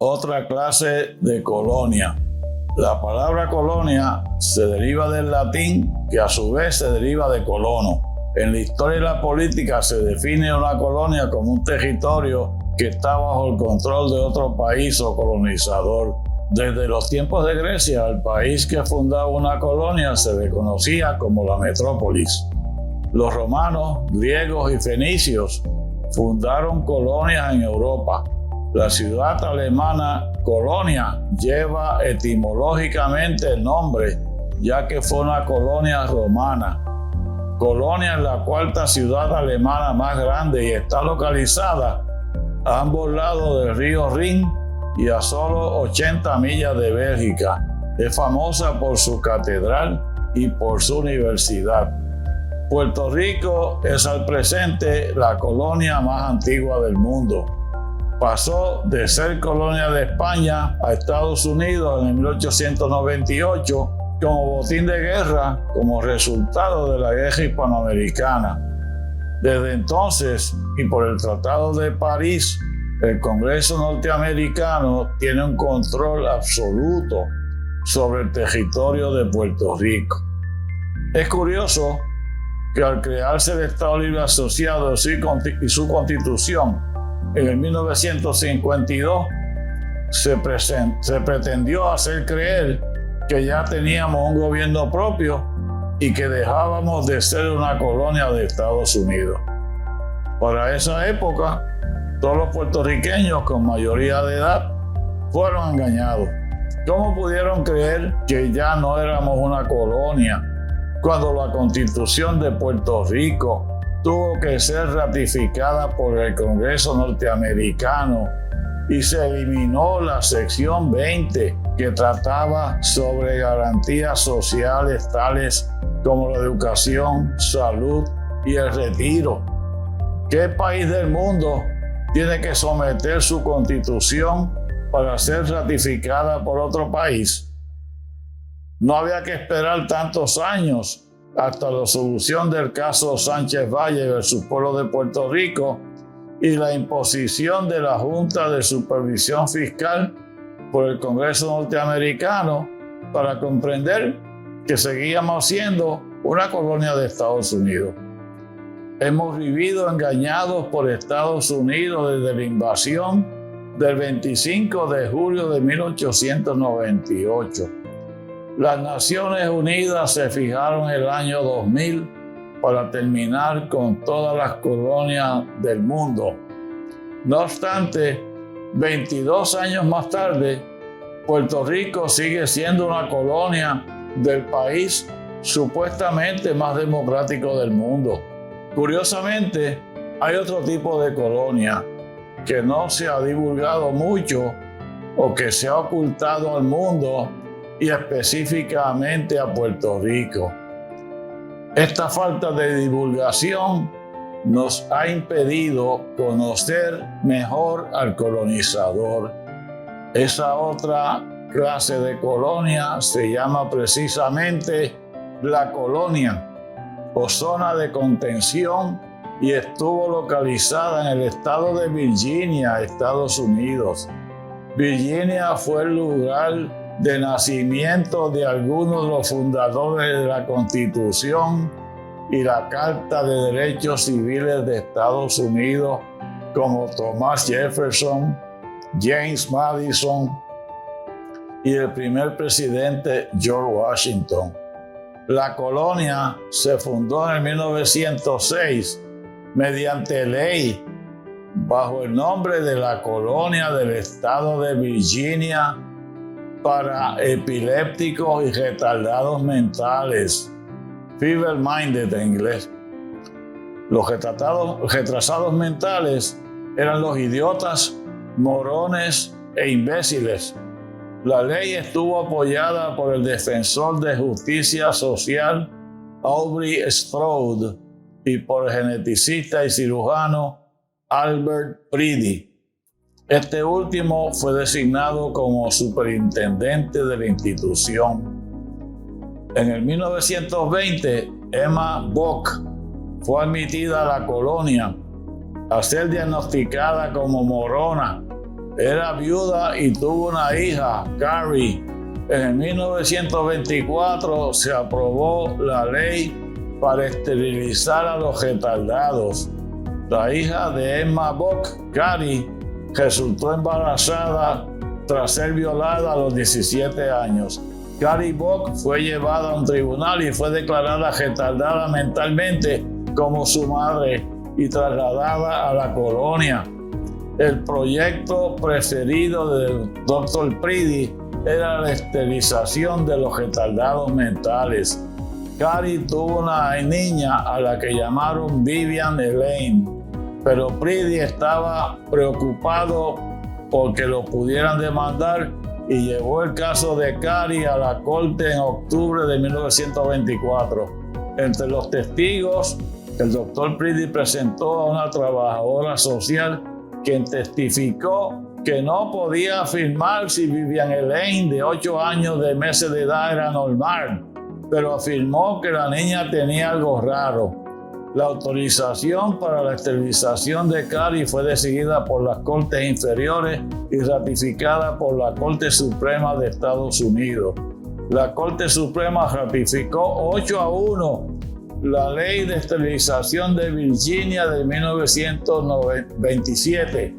otra clase de colonia. La palabra colonia se deriva del latín, que a su vez se deriva de colono. En la historia y la política se define una colonia como un territorio que está bajo el control de otro país o colonizador. Desde los tiempos de Grecia, el país que fundaba una colonia se le conocía como la metrópolis. Los romanos, griegos y fenicios fundaron colonias en Europa. La ciudad alemana Colonia lleva etimológicamente el nombre, ya que fue una colonia romana. Colonia es la cuarta ciudad alemana más grande y está localizada a ambos lados del río Rin y a solo 80 millas de Bélgica. Es famosa por su catedral y por su universidad. Puerto Rico es al presente la colonia más antigua del mundo. Pasó de ser colonia de España a Estados Unidos en 1898 como botín de guerra como resultado de la guerra hispanoamericana. Desde entonces, y por el Tratado de París, el Congreso norteamericano tiene un control absoluto sobre el territorio de Puerto Rico. Es curioso que al crearse el Estado Libre Asociado y su Constitución en el 1952, se pretendió hacer creer que ya teníamos un gobierno propio y que dejábamos de ser una colonia de Estados Unidos. Para esa época, todos los puertorriqueños con mayoría de edad fueron engañados. ¿Cómo pudieron creer que ya no éramos una colonia cuando la Constitución de Puerto Rico tuvo que ser ratificada por el Congreso norteamericano y se eliminó la sección 20 que trataba sobre garantías sociales tales como la educación, salud y el retiro? ¿Qué país del mundo tiene que someter su constitución para ser ratificada por otro país? No había que esperar tantos años hasta la solución del caso Sánchez Valle versus Pueblo de Puerto Rico y la imposición de la Junta de Supervisión Fiscal por el Congreso norteamericano para comprender que seguíamos siendo una colonia de Estados Unidos. Hemos vivido engañados por Estados Unidos desde la invasión del 25 de julio de 1898. Las Naciones Unidas se fijaron el año 2000 para terminar con todas las colonias del mundo. No obstante, 22 años más tarde, Puerto Rico sigue siendo una colonia del país supuestamente más democrático del mundo. Curiosamente, hay otro tipo de colonia que no se ha divulgado mucho o que se ha ocultado al mundo y específicamente a Puerto Rico. Esta falta de divulgación nos ha impedido conocer mejor al colonizador. Esa otra clase de colonia se llama precisamente la colonia o zona de contención y estuvo localizada en el estado de Virginia, Estados Unidos. Virginia fue el lugar de nacimiento de algunos de los fundadores de la Constitución y la Carta de Derechos Civiles de Estados Unidos, como Thomas Jefferson, James Madison y el primer presidente George Washington. La colonia se fundó en 1906 mediante ley bajo el nombre de la Colonia del Estado de Virginia para epilépticos y retardados mentales, feeble-minded en inglés. Los retrasados mentales eran los idiotas, morones e imbéciles. La ley estuvo apoyada por el defensor de justicia social Aubrey Strode y por el geneticista y cirujano Albert Priddy. Este último fue designado como superintendente de la institución. En el 1920, Emma Bock fue admitida a la colonia a ser diagnosticada como morona era viuda y tuvo una hija, Carrie. En 1924 se aprobó la ley para esterilizar a los retardados. La hija de Emma Bock, Carrie, resultó embarazada tras ser violada a los 17 años. Carrie Bock fue llevada a un tribunal y fue declarada retardada mentalmente como su madre y trasladada a la colonia. El proyecto preferido del Dr. Preedy era la esterilización de los retardados mentales. Carrie tuvo una niña a la que llamaron Vivian Elaine, pero Preedy estaba preocupado porque lo pudieran demandar y llevó el caso de Carrie a la corte en octubre de 1924. Entre los testigos, el Dr. Preedy presentó a una trabajadora social quien testificó que no podía afirmar si Vivian Elaine, de 8 años de meses de edad, era normal, pero afirmó que la niña tenía algo raro. La autorización para la esterilización de Carrie fue decidida por las Cortes Inferiores y ratificada por la Corte Suprema de Estados Unidos. La Corte Suprema ratificó 8-1 la Ley de Esterilización de Virginia de 1927.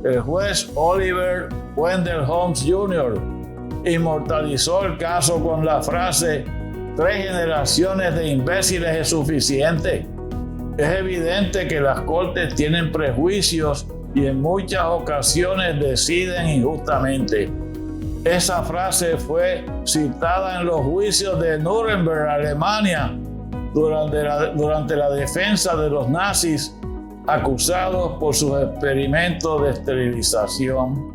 El juez Oliver Wendell Holmes Jr. inmortalizó el caso con la frase: 3 generaciones de imbéciles es suficiente. Es evidente que las cortes tienen prejuicios y en muchas ocasiones deciden injustamente. Esa frase fue citada en los juicios de Nuremberg, Alemania, durante la defensa de los nazis acusados por sus experimentos de esterilización.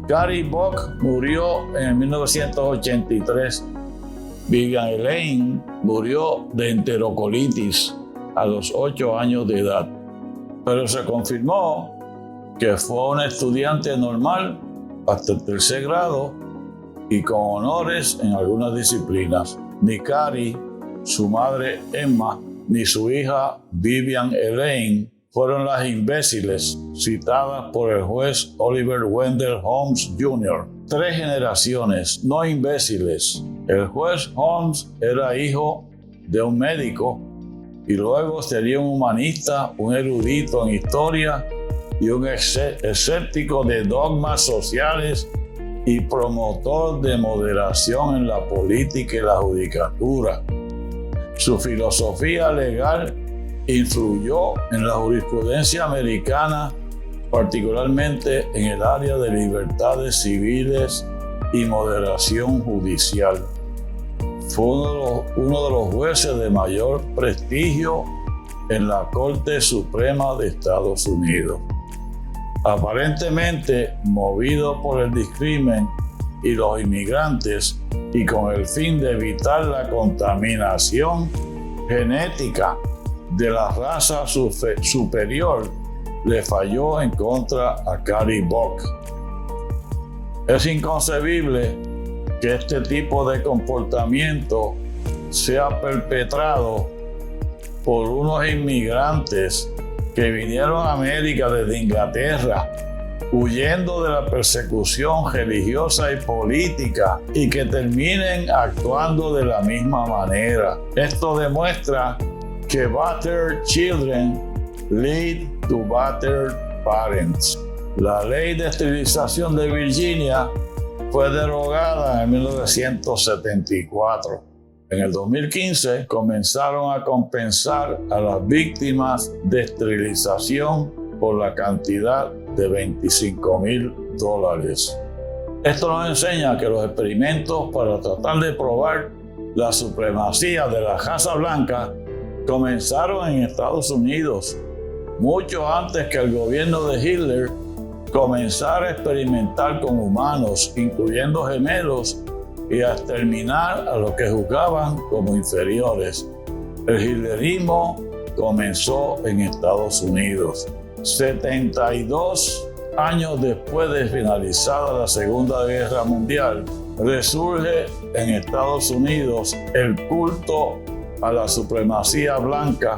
Carrie Bock murió en 1983. Vivian Elaine murió de enterocolitis a los 8 años de edad, pero se confirmó que fue una estudiante normal hasta el 3er grado y con honores en algunas disciplinas. Ni Carrie, su madre Emma, ni su hija Vivian Elaine fueron las imbéciles citadas por el juez Oliver Wendell Holmes Jr. 3 generaciones, no imbéciles. El juez Holmes era hijo de un médico y luego sería un humanista, un erudito en historia y un escéptico de dogmas sociales y promotor de moderación en la política y la judicatura. Su filosofía legal influyó en la jurisprudencia americana, particularmente en el área de libertades civiles y moderación judicial. Fue uno de los jueces de mayor prestigio en la Corte Suprema de Estados Unidos. Aparentemente movido por el discrimen y los inmigrantes y con el fin de evitar la contaminación genética de la raza superior, le falló en contra a Carrie Bock. Es inconcebible que este tipo de comportamiento sea perpetrado por unos inmigrantes que vinieron a América desde Inglaterra, huyendo de la persecución religiosa y política, y que terminen actuando de la misma manera. Esto demuestra que battered children lead to battered parents. La ley de esterilización de Virginia fue derogada en 1974. En el 2015 comenzaron a compensar a las víctimas de esterilización por la cantidad de $25,000. Esto nos enseña que los experimentos para tratar de probar la supremacía de la raza blanca comenzaron en Estados Unidos, mucho antes que el gobierno de Hitler comenzara a experimentar con humanos, incluyendo gemelos, y a exterminar a los que juzgaban como inferiores. El hitlerismo comenzó en Estados Unidos. 72 años después de finalizada la Segunda Guerra Mundial, resurge en Estados Unidos el culto a la supremacía blanca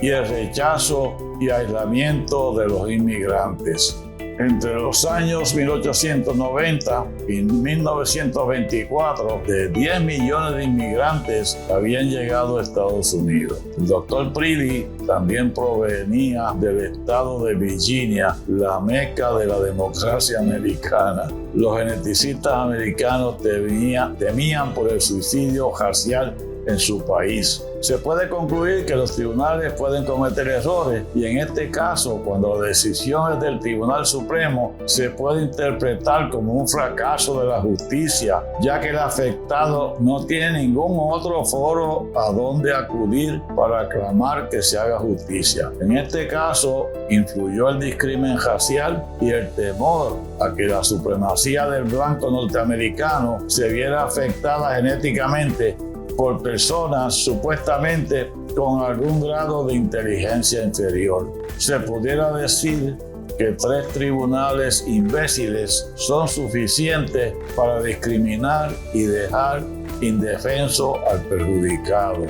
y el rechazo y aislamiento de los inmigrantes. Entre los años 1890 y 1924, de 10 millones de inmigrantes habían llegado a Estados Unidos. El doctor Preedy también provenía del estado de Virginia, la meca de la democracia americana. Los geneticistas americanos temían por el suicidio racial en su país. Se puede concluir que los tribunales pueden cometer errores y en este caso, cuando la decisión es del Tribunal Supremo, se puede interpretar como un fracaso de la justicia, ya que el afectado no tiene ningún otro foro a donde acudir para clamar que se haga justicia. En este caso, influyó el discrimen racial y el temor a que la supremacía del blanco norteamericano se viera afectada genéticamente por personas supuestamente con algún grado de inteligencia inferior. Se pudiera decir que 3 tribunales imbéciles son suficientes para discriminar y dejar indefenso al perjudicado.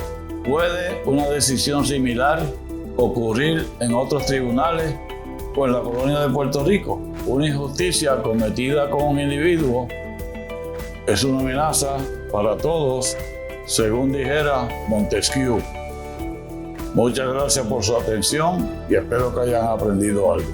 ¿Puede una decisión similar ocurrir en otros tribunales o en la colonia de Puerto Rico? Una injusticia cometida con un individuo es una amenaza para todos, según dijera Montesquieu. Muchas gracias por su atención y espero que hayan aprendido algo.